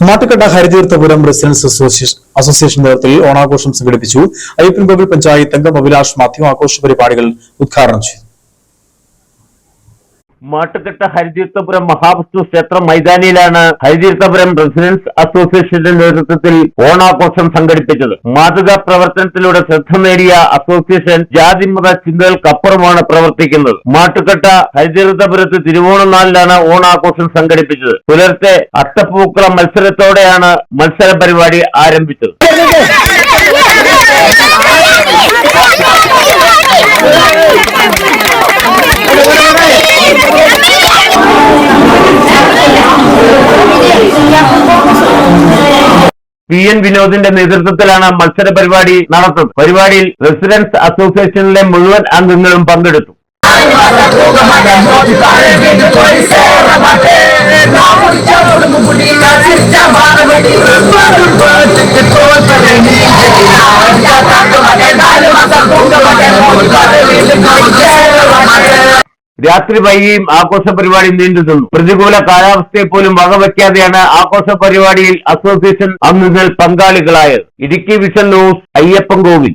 Mattukatta Haritheerthapuram residence association നേതൃത്വത്തിൽ ഓണാഘോഷം സംഘടിപ്പിച്ചു. അയ്യപ്പൻകോവിൽ പഞ്ചായത്ത് അംഗം അഭിലാഷ് മാത്യു ആഘോഷ പരിപാടികൾ ഉദ്ഘാടനം ചെയ്തു. മാട്ടുക്കട്ട ഹരിതീർത്ഥപുരം മഹാവിഷ്ണു ക്ഷേത്ര മൈതാനിയിലാണ് ഹരിതീർത്ഥപുരം റെസിഡൻസ് അസോസിയേഷന്റെ നേതൃത്വത്തിൽ ഓണാഘോഷം സംഘടിപ്പിച്ചത്. മാതൃകാ പ്രവർത്തനത്തിലൂടെ ശ്രദ്ധ നേടിയ അസോസിയേഷൻ ജാതിമത ചിന്തകൾക്കപ്പുറമാണ് പ്രവർത്തിക്കുന്നത്. മാട്ടുക്കട്ട ഹരിതീർത്ഥപുരത്ത് തിരുവോണം നാളിലാണ് ഓണാഘോഷം സംഘടിപ്പിച്ചത്. പുലർച്ചെ അത്തപ്പൂക്കള മത്സരത്തോടെയാണ് മത്സര പരിപാടി ആരംഭിച്ചത്. PN വിനോദിന്റെ നേതൃത്വത്തിലാണ് മത്സര പരിപാടി നടത്തുന്നത്. പരിപാടിയിൽ റെസിഡൻസ് അസോസിയേഷനിലെ മുഴുവൻ അംഗങ്ങളും പങ്കെടുത്തു. രാത്രി വൈകിയും ആഘോഷ പരിപാടി നീണ്ടുനിന്നു. പ്രതികൂല കാലാവസ്ഥയെ പോലും വകവയ്ക്കാതെയാണ് ആഘോഷ പരിപാടിയിൽ അസോസിയേഷൻ അംഗങ്ങൾ പങ്കാളികളായത്. Idukki vision news, Ayyappancoil.